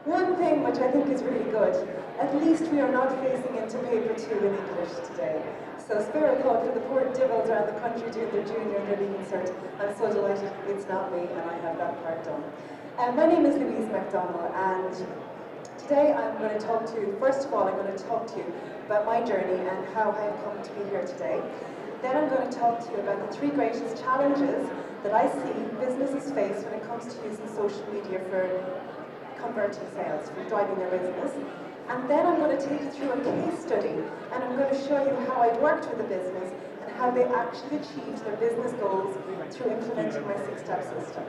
One thing which I think is really good, at least we are not facing into paper 2 in English today. So spare a thought for the poor divils around the country doing their junior and their leaving cert. I'm so delighted it's not me and I have that part done. My name is Louise McDonnell, and today I'm going to talk to you, first of all, I'm going to talk to you about my journey and how I've come to be here today. Then I'm going to talk to you about the 3 greatest challenges that I see businesses face when it comes to using social media for converting sales, for driving their business. And then I'm going to take you through a case study, and I'm going to show you how I worked with a business and how they actually achieved their business goals through implementing my 6-step system.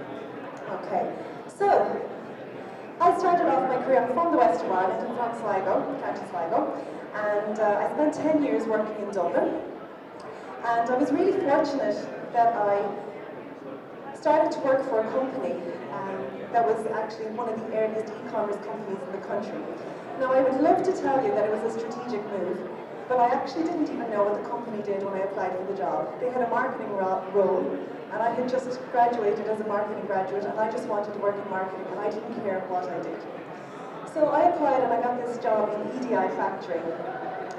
Okay, so I started off my career, I'm from the west of Ireland, I'm from Sligo, County Sligo, and I spent 10 years working in Dublin. And I was really fortunate that I started to work for a company that was actually one of the earliest e-commerce companies in the country. Now, I would love to tell you that it was a strategic move, but I actually didn't even know what the company did when I applied for the job. They had a marketing role, and I had just graduated as a marketing graduate, and I just wanted to work in marketing, and I didn't care what I did. So I applied, and I got this job in the EDI factory.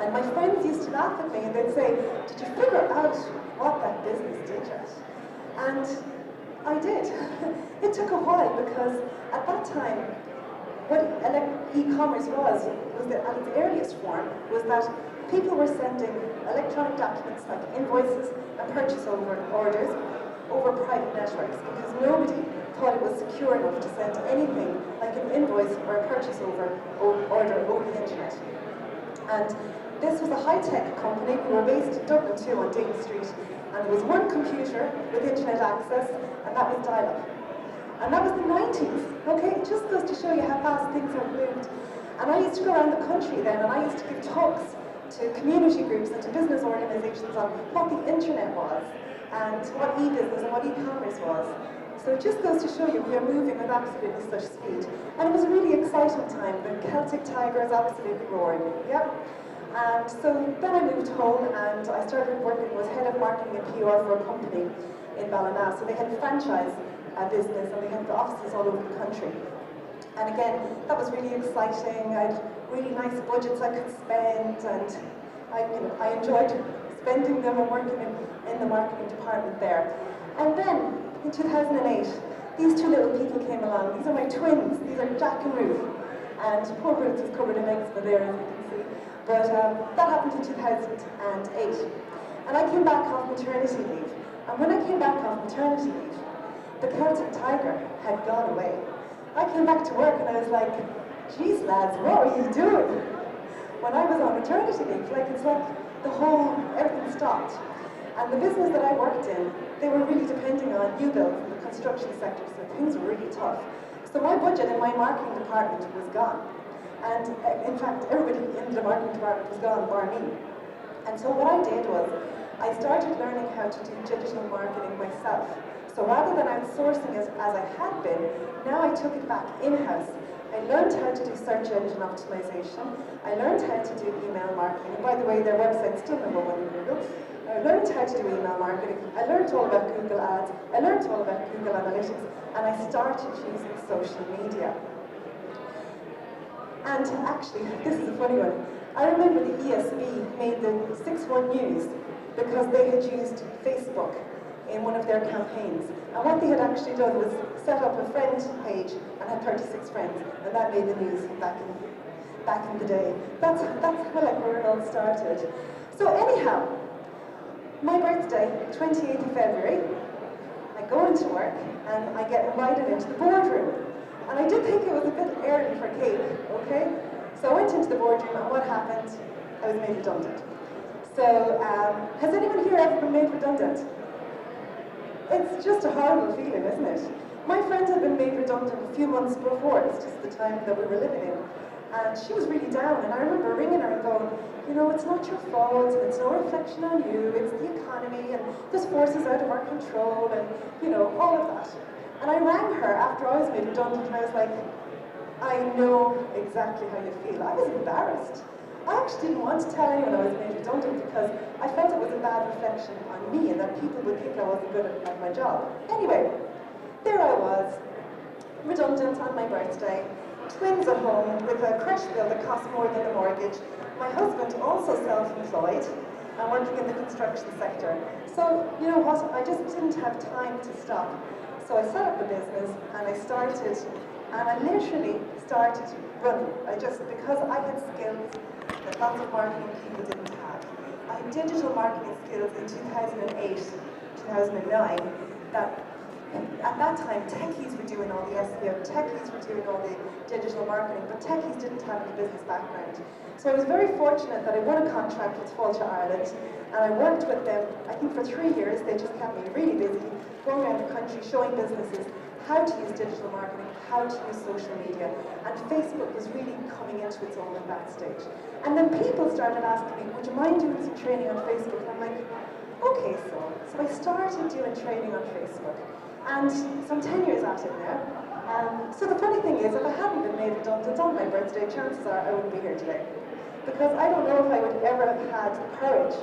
And my friends used to laugh at me, and they'd say, "Did you figure out what that business did yet?" And I did. It took a while, because at that time, what e-commerce was that at its earliest form was that people were sending electronic documents like invoices and purchase orders over private networks, because nobody thought it was secure enough to send anything like an invoice or a purchase order over the internet. And this was a high-tech company. We were based in Dublin too, on Dane Street, and there was one computer with internet access, and that was dial-up. And that was the 90s, okay? It just goes to show you how fast things have moved. And I used to go around the country then, and I used to give talks to community groups and to business organizations on what the internet was, and what e-business and what e-commerce was. So it just goes to show you we are moving with absolutely such speed. And it was a really exciting time. The Celtic Tiger is absolutely roaring, yep. And so then I moved home, and I started working as head of marketing and PR for a company in Ballina. So they had a franchise business, and they had offices all over the country. And again, that was really exciting. I had really nice budgets I could spend, and I enjoyed spending them and working in the marketing department there. And then in 2008, these 2 little people came along. These are my twins. These are Jack and Ruth. And poor Ruth is covered in eczema there, as you can see. But that happened in 2008. And I came back off maternity leave. And when I came back off maternity leave, the Celtic Tiger had gone away. I came back to work, and I was like, "Geez, lads, what were you doing?" When I was on maternity leave, it's like everything stopped. And the business that I worked in, they were really depending on new builds in the construction sector, so things were really tough. So my budget in my marketing department was gone. And in fact, everybody in the marketing department was gone, bar me. And so what I did was, I started learning how to do digital marketing myself. So rather than outsourcing as I had been, now I took it back in-house. I learned how to do search engine optimization. I learned how to do email marketing. And by the way, their website's still #1 in Google. I learned how to do email marketing. I learned all about Google Ads. I learned all about Google Analytics. And I started using social media. And actually, this is a funny one. I remember the ESB made the 6-1 news because they had used Facebook in one of their campaigns. And what they had actually done was set up a friend page and had 36 friends, and that made the news back in the day. That's where it all started. So anyhow, my birthday, 28th of February, I go into work and I get invited into the boardroom. And I did think it was a bit early for cake, okay? So I went into the boardroom, and what happened? I was made redundant. So has anyone here ever been made redundant? It's just a horrible feeling, isn't it? My friend had been made redundant a few months before. It's just the time that we were living in. And she was really down, and I remember ringing her and going, it's not your fault, and it's no reflection on you, it's the economy, and there's forces out of our control, and, all of that. And I rang her after I was made redundant, and I was like, I know exactly how you feel. I was embarrassed. I actually didn't want to tell anyone I was made redundant because I felt it was a bad reflection on me and that people would think I wasn't good at my job. Anyway, there I was, redundant on my birthday, twins at home with a crash bill that costs more than the mortgage. My husband, also self-employed, and working in the construction sector. So, you know what, I just didn't have time to stop. So I set up a business, and I literally started running. Because I had skills that lots of marketing people didn't have. I had digital marketing skills in 2008, 2009, that at that time, techies were doing all the SEO, techies were doing all the digital marketing, but techies didn't have any business background. So I was very fortunate that I won a contract with Fáilte Ireland, and I worked with them, I think for 3 years. They just kept me really busy, going around the country, showing businesses how to use digital marketing, how to use social media, and Facebook was really coming into its own at that stage. And then people started asking me, would you mind doing some training on Facebook? And I'm like, okay, so I started doing training on Facebook. And so I'm 10 years at it now. So the funny thing is, if I hadn't been made redundant on my birthday, chances are I wouldn't be here today. Because I don't know if I would ever have had the courage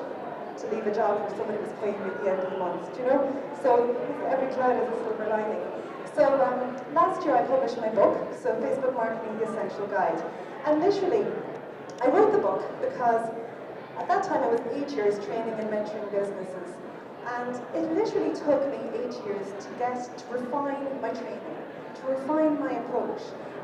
to leave a job where somebody was paying me at the end of the month, do you know? So every cloud has a silver lining. So last year I published my book, so Facebook Marketing, The Essential Guide. And literally, I wrote the book because at that time I was 8 years training and mentoring businesses. And it literally took me 8 years to refine my training, to refine my approach,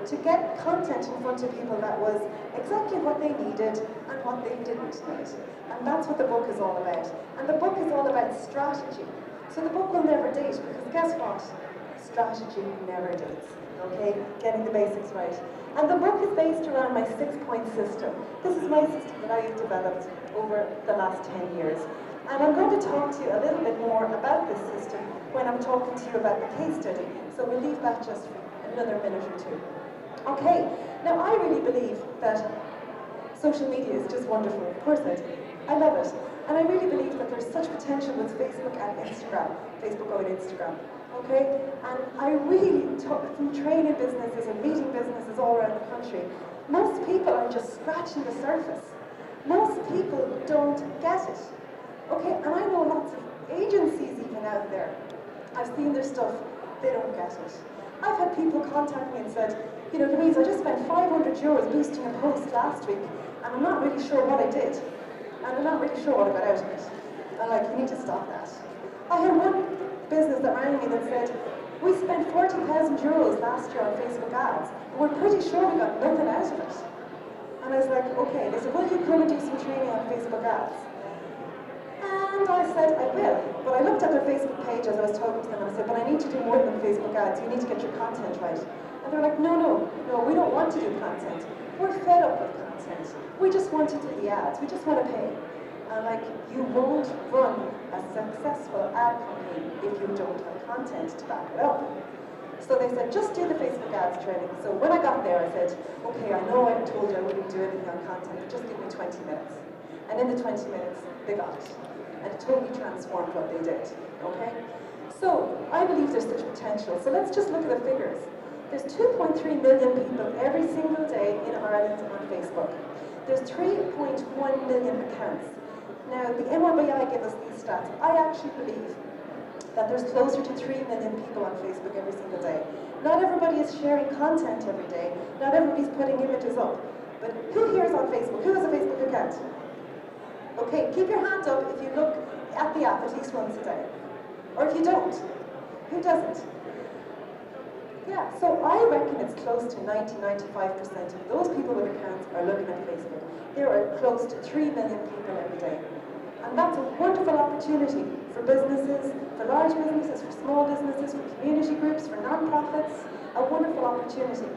to get content in front of people that was exactly what they needed and what they didn't need. And that's what the book is all about. And the book is all about strategy. So the book will never date, because guess what? Strategy never dates, okay? Getting the basics right. And the book is based around my 6-point system. This is my system that I have developed over the last 10 years. And I'm going to talk to you a little bit more about this system when I'm talking to you about the case study. So we'll leave that just for another minute or two. Okay, now I really believe that social media is just wonderful. Of course I do. I love it. And I really believe that there's such potential with Facebook and Instagram. Facebook over Instagram. Okay? And I really took from training businesses and meeting businesses all around the country. Most people are just scratching the surface. Most people don't get it. Okay, and I know lots of agencies even out there. I've seen their stuff, they don't get it. I've had people contact me and said, you know, Louise, I just spent €500 boosting a post last week, and I'm not really sure what I did, and I'm not really sure what I got out of it. I'm like, you need to stop that. I had one business that rang me that said, we spent €40,000 last year on Facebook ads, and we're pretty sure we got nothing out of it. And I was like, okay. They said, will you come and do some training on Facebook ads? And I said, I will. But I looked at their Facebook page as I was talking to them, and I said, but I need to do more than Facebook ads. You need to get your content right. And they're like, no, we don't want to do content. We're fed up with content. We just want to do the ads. We just want to pay. And like, you won't run a successful ad company if you don't have content to back it up. So they said, just do the Facebook ads training. So when I got there, I said, okay, I know I told you I wouldn't do anything on content, but just give me 20 minutes. And in the 20 minutes, they got it. And it totally transformed what they did, okay? So, I believe there's such potential. So let's just look at the figures. There's 2.3 million people every single day in Ireland on Facebook. There's 3.1 million accounts. Now, the MRBI gave us these stats. I actually believe that there's closer to 3 million people on Facebook every single day. Not everybody is sharing content every day. Not everybody's putting images up. But who here is on Facebook? Who has a Facebook account? Okay, keep your hand up if you look at the app at least once a day. Or if you don't, who doesn't? Yeah, so I reckon it's close to 90–95% of those people with accounts are looking at Facebook. There are close to 3 million people every day. And that's a wonderful opportunity for businesses, for large businesses, for small businesses, for community groups, for non-profits. A wonderful opportunity.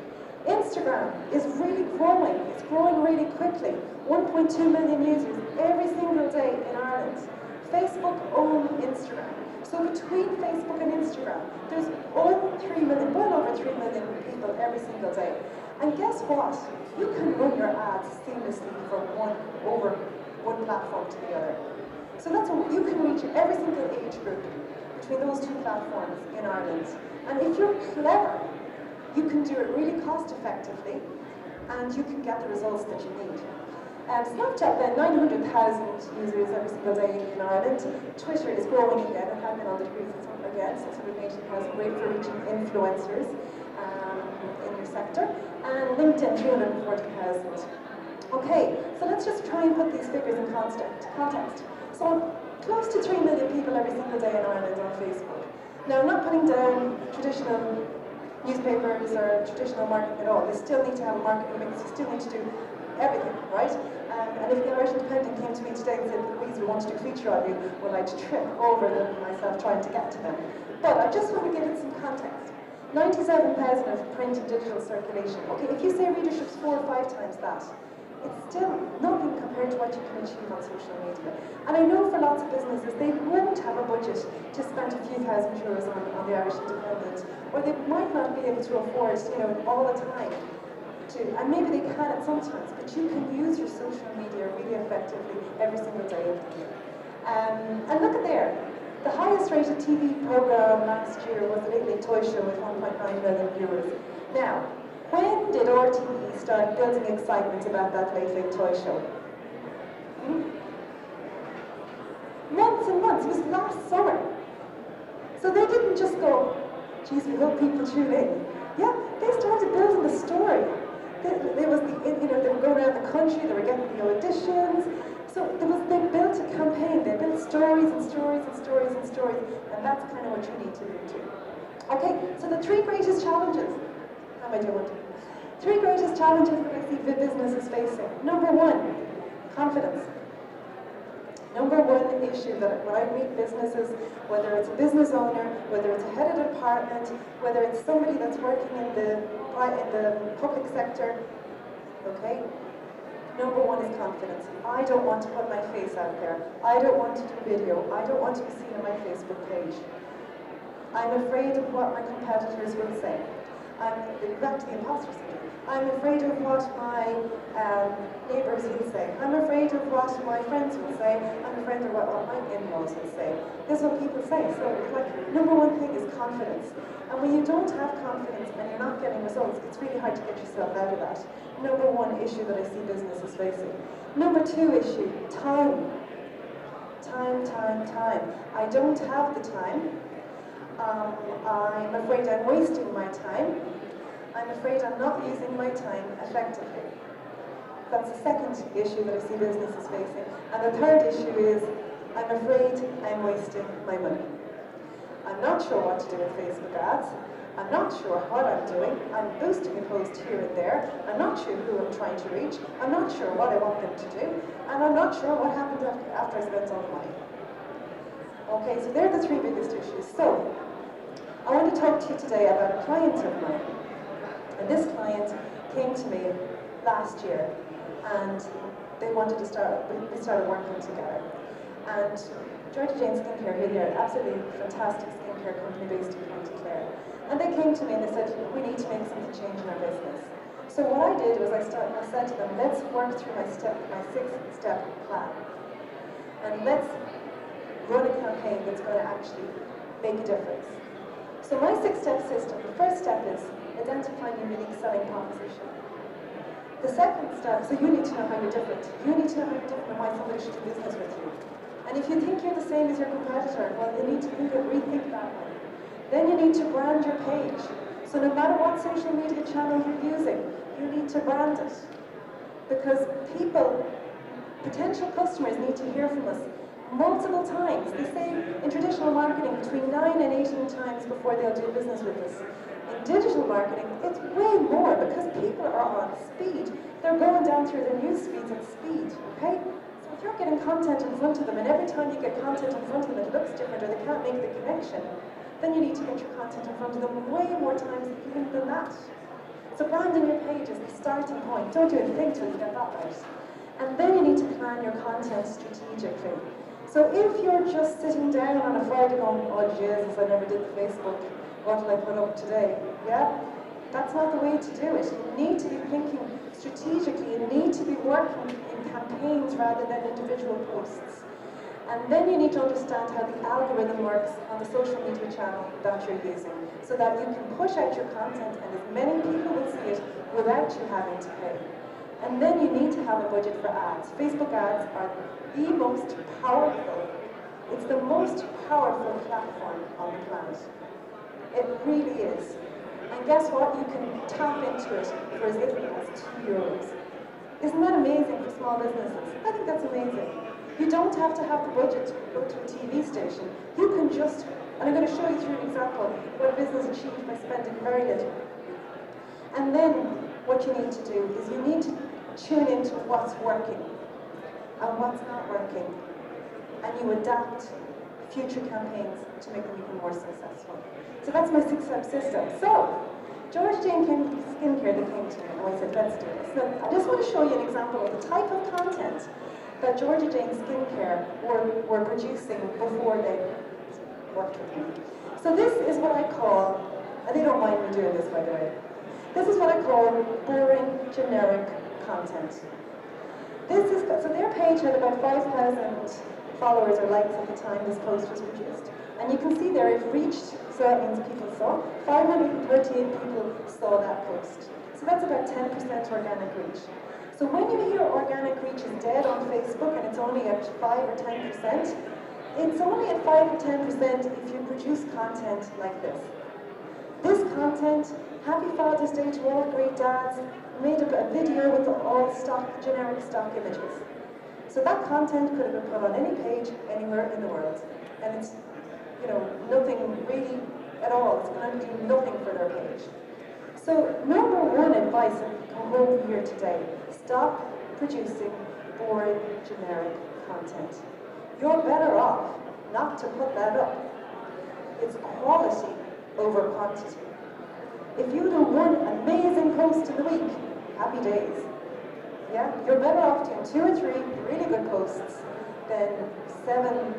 Instagram is really growing. It's growing really quickly. 1.2 million users every single day in Ireland. Facebook owns Instagram. So between Facebook and Instagram, there's over 3 million, well over 3 million people every single day. And guess what? You can run your ads seamlessly from one platform to the other. So you can reach every single age group between those two platforms in Ireland. And if you're clever, you can do it really cost effectively, and you can get the results that you need. Snapchat then, 900,000 users every single day in Ireland. Twitter is growing again. It had been on the decrease again, 680,000, great for reaching influencers. in your sector, and LinkedIn 340,000. Okay, so let's just try and put these figures in context. So close to 3 million people every single day in Ireland on Facebook. Now, I'm not putting down traditional newspapers or traditional marketing at all. You still need to have a marketing mix. You still need to do everything, right? And if the Irish Independent came to me today and said, Louise, we want to do a feature on you, well, I'd trip over them myself trying to get to them. But I just want to give it some context. 97,000 of print and digital circulation. Okay, if you say readership's 4 or 5 times that, it's still nothing compared to what you can achieve on social media. And I know for lots of businesses, they won't have a budget to spend a few thousand euros on the Irish Independent, or they might not be able to afford, all the time to, and maybe they can at sometimes, but you can use your social media really effectively every single day of the year. And look at there. The highest rated TV programme last year was the Late Late Toy Show with 1.9 million viewers. Now, when did RTE start building excitement about that Late Late Toy Show? Months and months. It was last summer. So they didn't just go, geez, we hope people tune in. Yeah, they started building the story. They were going around the country, they were getting the auditions. So they built a campaign, they built stories and stories and stories and stories, and that's kind of what you need to do too. Okay, so the 3 greatest challenges. How am I doing? 3 greatest challenges that I see businesses facing. Number 1, confidence. Number 1 issue that when I meet businesses, whether it's a business owner, whether it's a head of department, whether it's somebody that's working in the public sector, okay? Number 1 is confidence. I don't want to put my face out there. I don't want to do video. I don't want to be seen on my Facebook page. I'm afraid of what my competitors will say. Back to the imposter syndrome. I'm afraid of what my neighbours will say. I'm afraid of what my friends will say. I'm afraid of what my in-laws will say. This is what people say. So, number 1 thing is confidence. And when you don't have confidence and you're not getting results, it's really hard to get yourself out of that. Number 1 issue that I see businesses facing. Number 2 issue, time. Time. I don't have the time. I'm afraid I'm wasting my time. I'm afraid I'm not using my time effectively. That's the second issue that I see businesses facing. And the third issue is, I'm afraid I'm wasting my money. I'm not sure what to do with Facebook ads. I'm not sure what I'm doing. I'm boosting a post here and there. I'm not sure who I'm trying to reach. I'm not sure what I want them to do. And I'm not sure what happened after I spent all the money. Okay, so they're the 3 biggest issues. So, I want to talk to you today about a client of mine. And this client came to me last year, and we started working together. And Georgia Jane Skincare, who are an absolutely fantastic skincare company based in County Clare. And they came to me and they said, we need to make something change in our business. So what I did was I said to them, let's work through my 6-step plan. And let's run a campaign that's going to actually make a difference. So my 6-step system, the first step is identifying your unique selling proposition. The second step, so you need to know how you're different. You need to know how you're different and why somebody should do business with you. And if you think you're the same as your competitor, well, you need to rethink that one. Then you need to brand your page. So no matter what social media channel you're using, you need to brand it. Because potential customers need to hear from us multiple times. They say in traditional marketing between 9 and 18 times before they'll do business with us. In digital marketing, it's way more because people are on speed. They're going down through their news feeds at speed, okay? So if you're getting content in front of them and every time you get content in front of them it looks different or they can't make the connection, then you need to get your content in front of them way more times even than that. So branding your page is the starting point. Don't do anything till you get that right. And then you need to plan your content strategically. So if you're just sitting down on a Friday going, oh Jesus, I never did the Facebook, what will I put up today? Yeah? That's not the way to do it. You need to be thinking strategically. You need to be working in campaigns rather than individual posts. And then you need to understand how the algorithm works on the social media channel that you're using so that you can push out your content and as many people will see it without you having to pay. And then you need to have a budget for ads. Facebook ads are the most powerful, it's the most powerful platform on the planet. It really is. And And guess what? You can tap into it for as little as €2. Isn't that amazing for small businesses? I think that's amazing. You don't have to have the budget to go to a TV station. You can just, and I'm going to show you through an example what a business achieved by spending very little. And then what you need to do is you need to tune into what's working and what's not working. And you adapt future campaigns to make them even more successful. So that's my 6-step system. So, George Jane Skincare, they came to me and I said, let's do this. Now, I just want to show you an example of the type of content that Georgia Jane Skincare were producing before they worked with me. So this is what I call, and they don't mind me doing this by the way, this is what I call boring generic content. This is, so their page had about 5,000 followers or likes at the time this post was produced. And you can see there it reached, so that means people saw, 538 people saw that post. So that's about 10% organic reach. So when you hear organic reach is dead on Facebook and it's only at 5 or 10%, it's only at 5 or 10% if you produce content like this. This content, Happy Father's Day to all great dads, made up a video with all generic stock images. So that content could have been put on any page, anywhere in the world. And it's, nothing really at all. It's going to do nothing for their page. So number one advice that you come home here today, stop producing boring, generic content. You're better off not to put that up. It's quality over quantity. If you do one amazing post in the week, happy days. Yeah, you're better off doing 2 or 3 really good posts than 7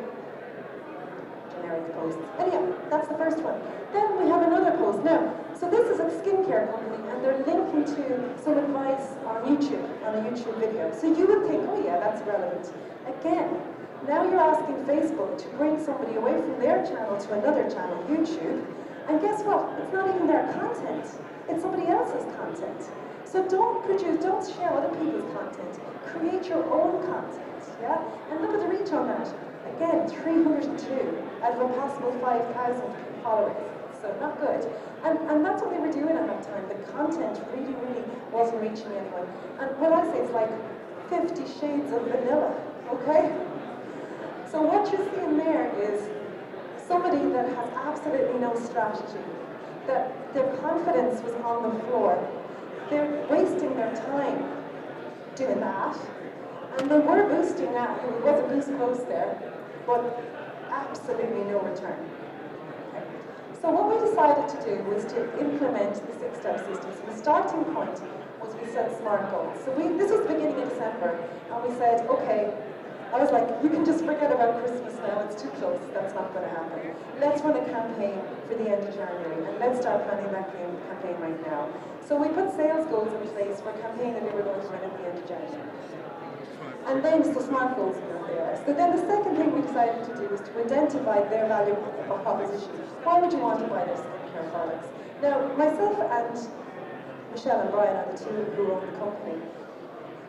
generic posts. Anyhow, that's the first one. Then we have another post. Now, so this is a skincare company and they're linking to some advice on YouTube, on a YouTube video. So you would think, oh yeah, that's relevant. Again, now you're asking Facebook to bring somebody away from their channel to another channel, YouTube, and guess what? It's not even their content. It's somebody else's content. So don't share other people's content. Create your own content, yeah? And look at the reach on that. Again, 302 out of a possible 5,000 followers. So not good. And that's what they were doing at that time. The content really wasn't reaching anyone. And what I say is like 50 shades of vanilla, okay? So what you're seeing there is somebody that has absolutely no strategy, that their confidence was on the floor. They're wasting their time doing that. And they were boosting that. There was a boost post there, but absolutely no return. Okay. So what we decided to do was to implement the 6-step system. So the starting point was we set SMART goals. So this was the beginning of December, and we said, okay, I was like, you can just forget about Christmas now, it's too close, that's not going to happen. Let's run a campaign for the end of January, and let's start planning that campaign right now. So we put sales goals in place for a campaign that we were going to run at the end of January. And then, so SMART goals were what they are. So then the second thing we decided to do was to identify their value proposition. Why would you want to buy their skincare products? Now, myself and Michelle and Brian are the two who own the company.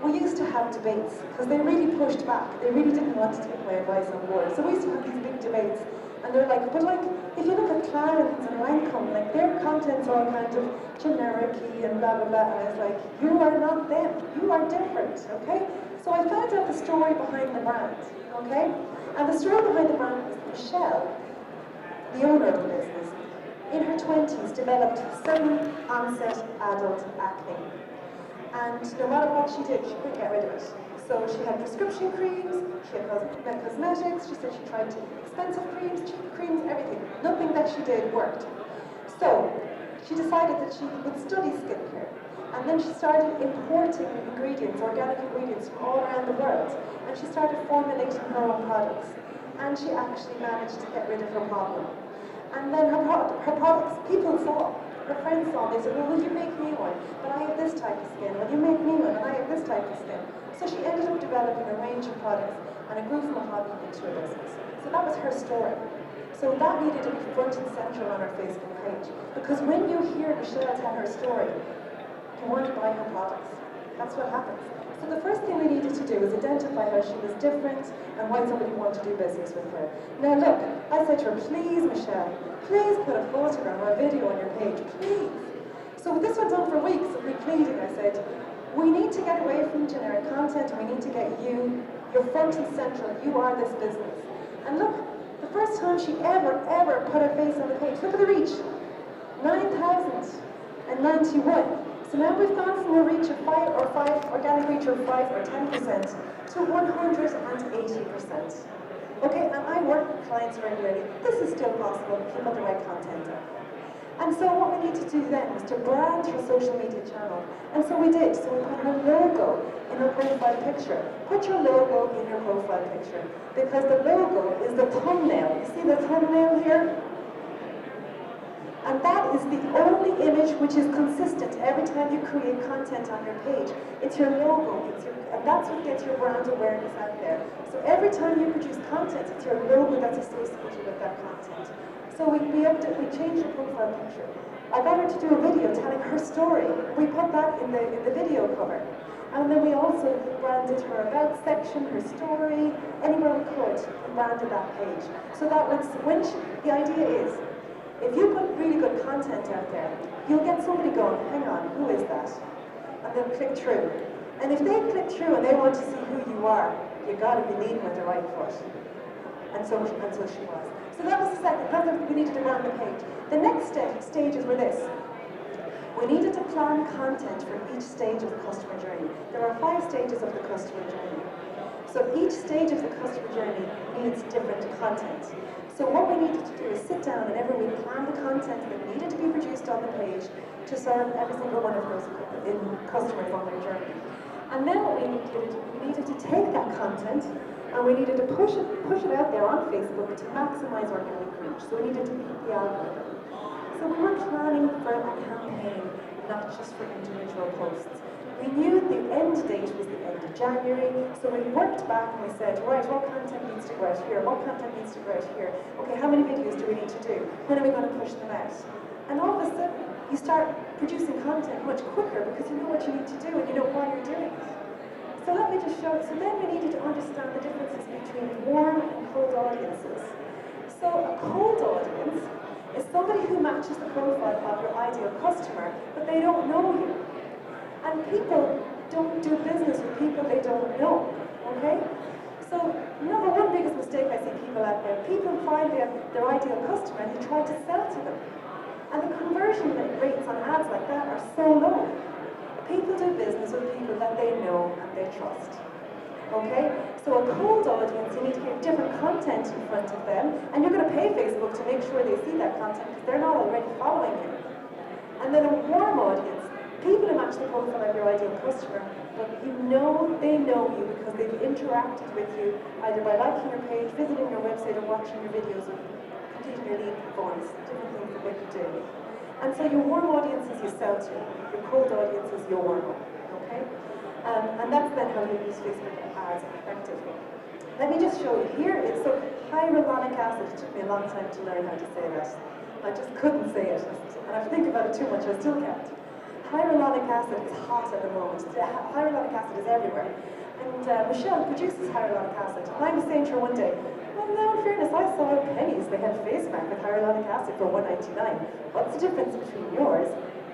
We used to have debates, because they really pushed back. They really didn't want to take my advice on board. So we used to have these big debates, and they're like, but like, if you look at Clarins and Lancome, like their content's all kind of generic-y and blah, blah, blah. And I was like, you are not them. You are different, okay? So I found out the story behind the brand, okay? And the story behind the brand was Michelle, the owner of the business, in her 20s developed sudden onset adult acne. And no matter what she did, she couldn't get rid of it. So she had prescription creams, she had cosmetics, she said she tried expensive creams, cheap creams, everything. Nothing that she did worked. So she decided that she would study skincare. And then she started importing ingredients, organic ingredients from all around the world. And she started formulating her own products. And she actually managed to get rid of her problem. And then her products, people saw. Her friends saw, they said, well, will you make me one? But I have this type of skin. Will you make me one? And I have this type of skin. So she ended up developing a range of products, and it grew from a hobby into a business. So that was her story. So that needed to be front and center on our Facebook page. Because when you hear Michelle tell her story, you want to buy her products. That's what happens. So the first thing we needed to do was identify how she was different and why somebody wanted to do business with her. Now look, I said to her, please Michelle, please put a photograph or a video on your page, please. this went on for weeks of me pleading. I said, we need to get away from generic content, and we need to get you're front and central, you are this business. And look, the first time she ever put her face on the page, look at the reach, 9,091. So now we've gone from a reach of 5 organic reach of 5 or 10% to 180%. Okay, and I work with clients regularly. This is still possible if you put the right content out. And so what we need to do then is to brand through social media channel. And so we did. So we put her logo in her profile picture. Put your logo in your profile picture, because the logo is the thumbnail. You see the thumbnail here? And that is the only image which is consistent every time you create content on your page. It's your logo, and that's what gets your brand awareness out there. So every time you produce content, it's your logo that's associated with that content. So we changed the profile picture. I got her to do a video telling her story. We put that in the video cover. And then we also branded her about section, her story, anywhere we could, we branded that page. So that the idea is, if you put really good content out there, you'll get somebody going, hang on, who is that? And they'll click through. And if they click through and they want to see who you are, you've got to be leading with the right foot. And so she was. So that was the second. We needed to brand the page. The next stages were this. We needed to plan content for each stage of the customer journey. There are 5 stages of the customer journey. So each stage of the customer journey needs different content. So what we needed to do is sit down and every week plan the content that needed to be produced on the page to serve every single one of those customers on their journey. And then what we needed to take that content and we needed to push it out there on Facebook to maximize organic reach. So we needed to beat the algorithm. So we were planning for a campaign, not just for individual posts. We knew the end date was the end of January, so we worked back and we said, right, what content needs to go out here? What content needs to go out here? Okay, how many videos do we need to do? When are we going to push them out? And all of a sudden, you start producing content much quicker because you know what you need to do and you know why you're doing it. So let me just show it. So then we needed to understand the differences between warm and cold audiences. So a cold audience is somebody who matches the profile of your ideal customer, but they don't know you. And people don't do business with people they don't know, okay? So number one biggest mistake I see people out there, people find their ideal customer and they try to sell to them. And the conversion rates on ads like that are so low. People do business with people that they know and they trust. Okay? So a cold audience, you need to get different content in front of them, and you're going to pay Facebook to make sure they see that content because they're not already following you. And then a warm audience, people who match the profile of your ideal customer, but you know they know you because they've interacted with you either by liking your page, visiting your website, or watching your videos, or completing your lead forms, different things that they could do. And so your warm audiences you sell to, your cold audiences you warm up, okay? And that's then how you use Facebook ads effectively. Let me just show you. Here it's so hyaluronic acid. It took me a long time to learn how to say that. I just couldn't say it. And if I think about it too much, I still can't. Hyaluronic acid is hot at the moment. Hyaluronic acid is everywhere. And Michelle produces hyaluronic acid. And I was saying to her one day, well, now in fairness, I saw at Penny's they had a face mask with hyaluronic acid for $1.99. What's the difference between yours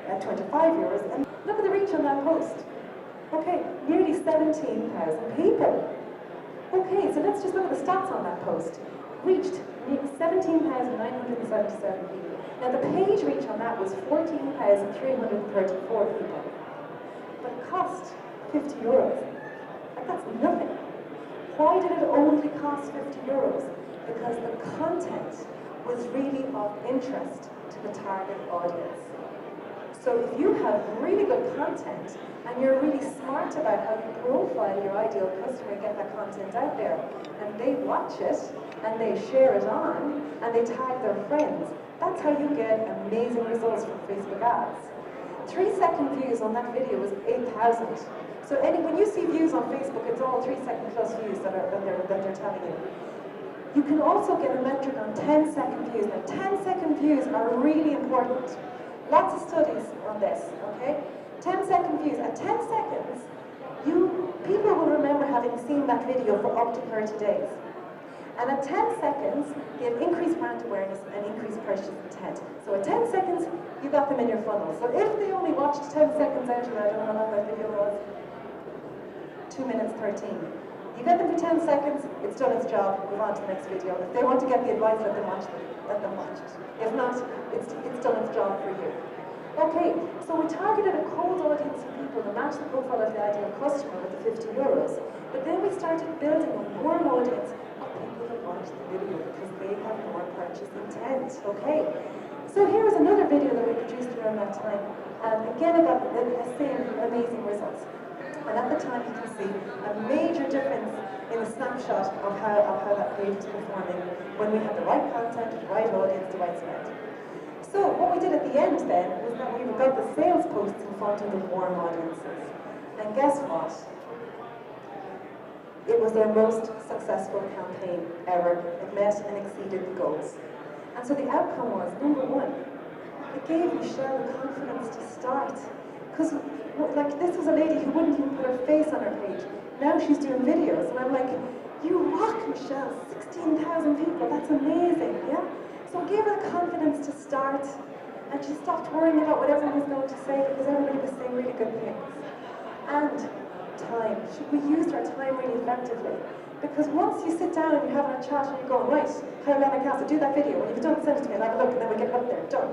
at €25 and look at the reach on that post. Okay, nearly 17,000 people. Okay, so let's just look at the stats on that post. Reached 17,977 people. Now the page reach on that was 14,334 people. But it cost €50. Like that's nothing. Why did it only cost €50? Because the content was really of interest to the target audience. So if you have really good content and you're really smart about how you profile your ideal customer and get that content out there, and they watch it and they share it on and they tag their friends, that's how you get amazing results from Facebook ads. 3-second views on that video was 8,000. So when you see views on Facebook, it's all 3-second plus views that they're telling you. You can also get a metric on 10-second views. Now 10-second views are really important. Lots of studies on this, okay? 10-second views. At 10 seconds, people will remember having seen that video for up to 30 days. And at 10 seconds, you have increased brand awareness and increased purchase intent. So at 10 seconds, you got them in your funnel. So if they only watched 10 seconds out of that, I don't know how long that video was, 2 minutes 13. You get them for 10 seconds, it's done its job, move on to the next video. If they want to get the advice, let them watch it. If not, it's done its job for you. Okay, so we targeted a cold audience of people to match the profile of the ideal customer with the 50 euros. But then we started building a warm audience of people that watch the video because they have more purchase intent. Okay, so here is another video that we produced around that time. And again, I got the same amazing results. And at the time, you can see a major difference in the snapshot of how that page is performing when we had the right content, the right audience, the right spend. So what we did at the end then was that we got the sales posts in front of the warm audiences. And guess what? It was their most successful campaign ever. It met and exceeded the goals. And so the outcome was, number one, it gave Michelle the confidence to start. Because like this was a lady who wouldn't even put her face on her page. Now she's doing videos, and I'm like, you rock, Michelle, 16,000 people, that's amazing, yeah? So it gave her the confidence to start, and she stopped worrying about what everyone was going to say because everybody was saying really good things. And time. We used our time really effectively. Because once you sit down and you're having a chat and you're going, right, how long I cast do that video, when you've done, send it to me, and I look, and then we get it up there, done.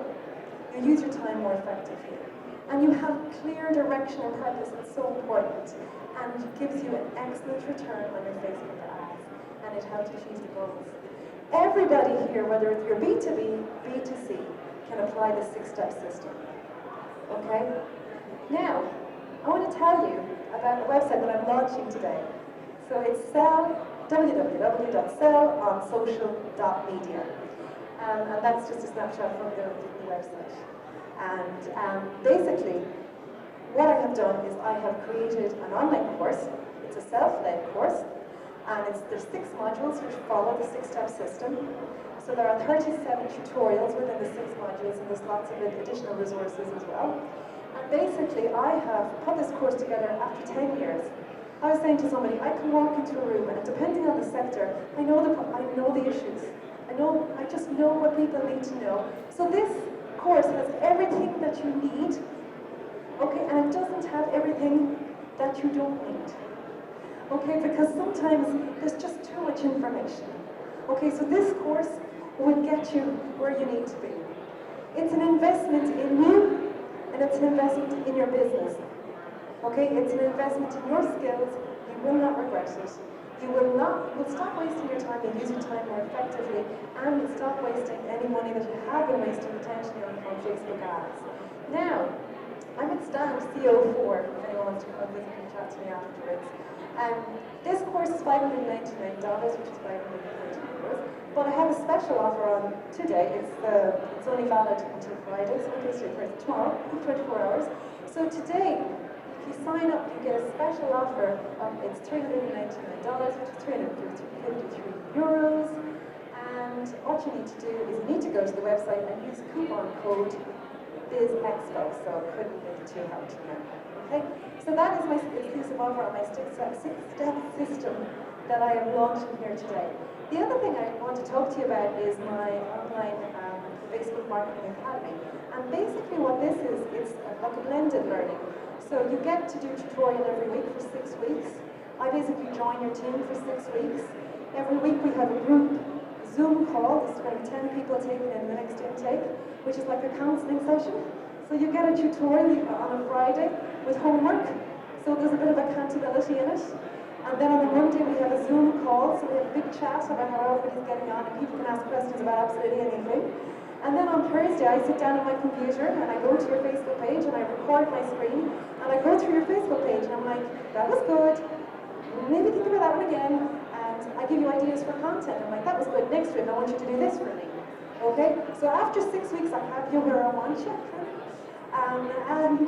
You use your time more effectively. And you have clear direction and purpose, it's so important. And it gives you an excellent return on your Facebook ads. And it helps you achieve the goals. Everybody here, whether it's your B2B, B2C, can apply the 6-step system. Okay? Now, I want to tell you about a website that I'm launching today. So it's www.sellonsocial.media. And that's just a snapshot from the website. And basically, what I have done is I have created an online course. It's a self-led course, and there's 6 modules which follow the 6-step system. So there are 37 tutorials within the 6 modules, and there's lots of additional resources as well. And basically, I have put this course together after 10 years. I was saying to somebody, I can walk into a room, and depending on the sector, I know the issues. I just know what people need to know. So this course has everything that you need, okay, and it doesn't have everything that you don't need, okay, because sometimes there's just too much information, okay, so this course will get you where you need to be. It's an investment in you, and it's an investment in your business, okay, it's an investment in your skills. You will not regret it. You will stop wasting your time and use your time more effectively, and you'll stop wasting any money that you have been wasting potentially on Facebook ads. Now, I'm at stand CO4, if anyone wants to come visit and chat to me afterwards. This course is $599, which is €530. But I have a special offer on today. It's only valid until Friday, so in case you're tomorrow, 24 hours. So today, if you sign up, you get a special offer of it's $399, which is €353. And what you need to do is you need to go to the website and use coupon code Biz Expo. So it couldn't be too hard to remember. Okay? So that is my exclusive offer on my 6-step system that I am launching here today. The other thing I want to talk to you about is my online Facebook Marketing Academy. And basically what this is, it's like a blended learning. So you get to do tutorial every week for 6 weeks. I basically join your team for 6 weeks. Every week we have a group Zoom call. This is going to be 10 people taken in the next intake, which is like a counseling session. So you get a tutorial on a Friday with homework. So there's a bit of accountability in it. And then on the Monday we have a Zoom call. So we have a big chat about how everybody's getting on, and people can ask questions about absolutely anything. And then on Thursday, I sit down at my computer and I go to your Facebook page and I record my screen and I go through your Facebook page and I'm like, that was good, maybe think about that one again, and I give you ideas for content. I'm like, that was good, next week I want you to do this for me. Okay? So after 6 weeks, I have you where I want you. And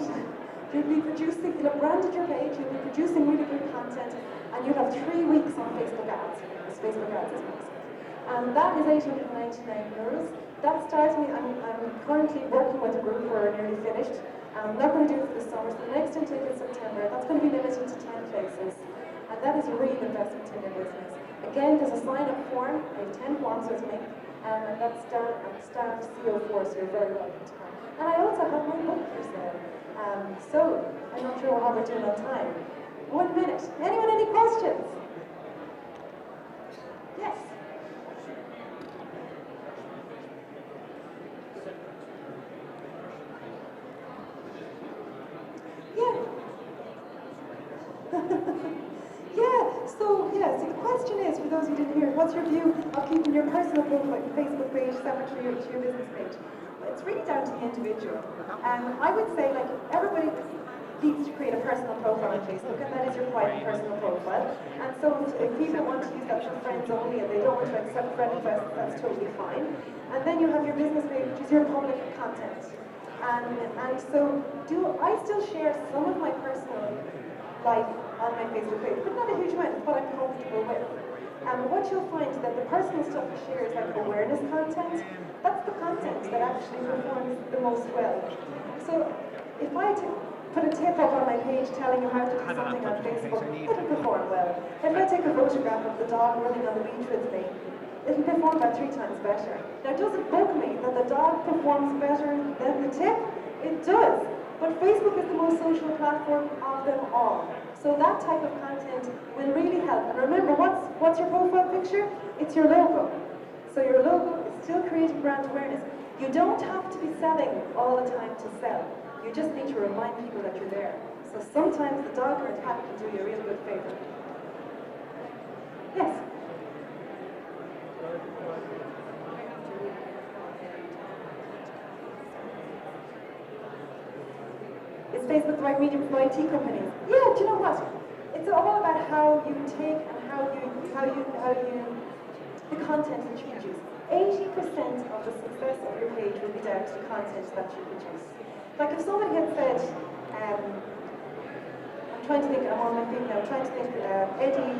you'll be producing, you'll have branded your page, you'll be producing really good content, and you'll have 3 weeks on Facebook ads. Because Facebook ads is massive. And that is €899. That starts me, I'm currently working with a group, we're nearly finished. I'm not going to do it for the summer, so the next intake in September, that's going to be limited to 10 places. And that is a real investment in your business. Again, there's a sign-up form. I have 10 forms with me, and that's down at staff CO4, so you're very welcome to come. And I also have my book for sale. So, I'm not sure how we're doing on time. 1 minute. Anyone, any questions? Yes? Yeah. So the question is, for those who didn't hear, what's your view of keeping your personal profile Facebook page separate to your business page? Well, it's really down to the individual. I would say, like, everybody needs to create a personal profile on Facebook, and that is your private personal profile. And so if people want to use that for friends only and they don't want to accept friend requests, that's totally fine. And then you have your business page, which is your public content. And so I still share some of my personal life on my Facebook page, but not a huge amount. It's what I'm comfortable with. And what you'll find is that the personal stuff you share is like awareness content. That's the content that actually performs the most well. So if I put a tip up on my page telling you how to do something on Facebook, it'll perform well. If I take a photograph of the dog running on the beach with me, it'll perform about 3 times better. Now, does it bug me that the dog performs better than the tip? It does. But Facebook is the most social platform of them all. So that type of content will really help. And remember, what's your profile picture? It's your logo. So your logo is still creating brand awareness. You don't have to be selling all the time to sell. You just need to remind people that you're there. So sometimes the dog or the cat can do you a real good favor. Yes? Is Facebook the right medium for IT companies? Yeah, do you know what? It's all about how you take and how you the content that you produce. 80% of the success of your page will be down to the content that you produce. Like if somebody had said, I'm trying to think, I'm on my feet now, I'm trying to think, Eddie,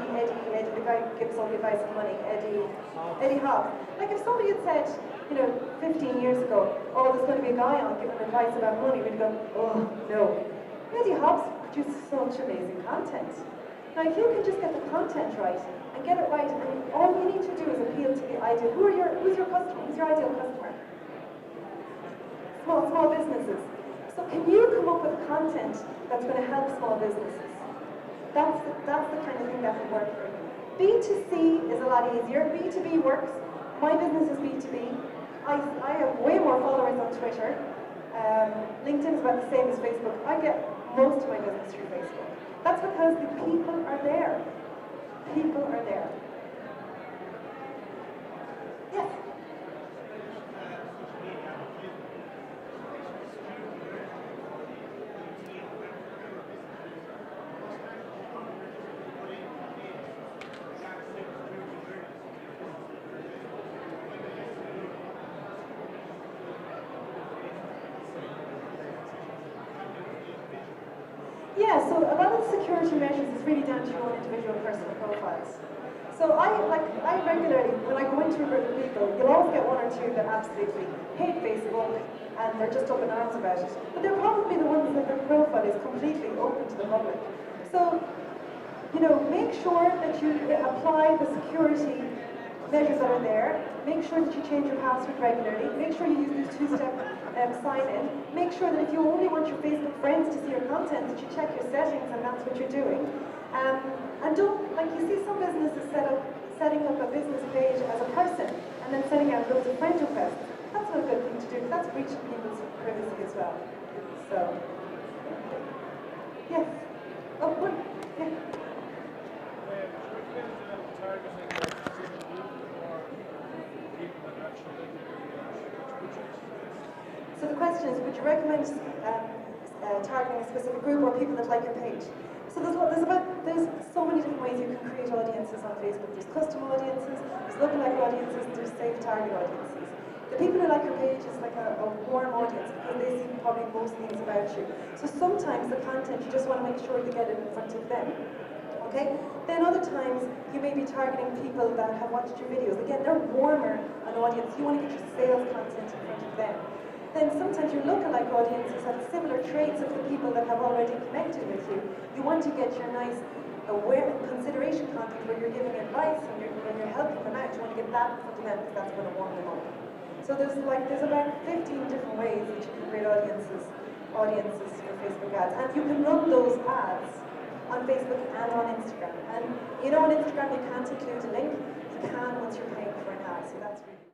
the guy who gives all the advice on money, Eddie Hobbs. Like if somebody had said, 15 years ago, oh, there's going to be a guy on giving advice about money, we'd go, oh, no. Eddie Hobbs produces such amazing content. Now, if you can just get the content right and get it right, and all you need to do is appeal to the ideal. Who's your customer? Who's your ideal customer? Small businesses. So can you come up with content that's going to help small businesses? That's the kind of thing that will work for you. B2C is a lot easier. B2B works. My business is B2B. I have way more followers on Twitter. LinkedIn is about the same as Facebook. I get most of my business through Facebook. That's because the people are there. People are there. Yes? Yeah, so a lot of the security measures is really down to your own individual personal profiles. So I regularly, when I go into a group of people, you'll always get 1 or 2 that absolutely hate Facebook and they're just up in arms about it. But they're probably the ones that their profile is completely open to the public. So, make sure that you apply the security measures that are there. Make sure that you change your password regularly. Make sure you use the 2-step sign-in. Make sure that if you only want your Facebook friends to see your content, that you check your settings and that's what you're doing. And don't, like you see some businesses setting up a business page as a person and then sending out loads of friend requests. That's not a good thing to do, because that's breaching people's privacy as well. So, yes. Oh, what? Yeah. So the question is, would you recommend targeting a specific group or people that like your page? So there's so many different ways you can create audiences on Facebook. There's custom audiences, there's lookalike audiences, there's safe target audiences. The people who like your page is like a warm audience because they see probably most things about you. So sometimes the content, you just want to make sure you get it in front of them. Okay? Then other times, you may be targeting people that have watched your videos. Again, they're warmer an audience. You want to get your sales content in front of them. Then sometimes your lookalike audiences have similar traits of the people that have already connected with you. You want to get your nice consideration content where you're giving advice and you're helping them out. You want to get that in front of them because that's going to warm them up. So there's about 15 different ways that you can create audiences for Facebook ads, and you can run those ads on Facebook and on Instagram. And you know, on Instagram you can't include a link. You can once you're paying for an ad, so that's really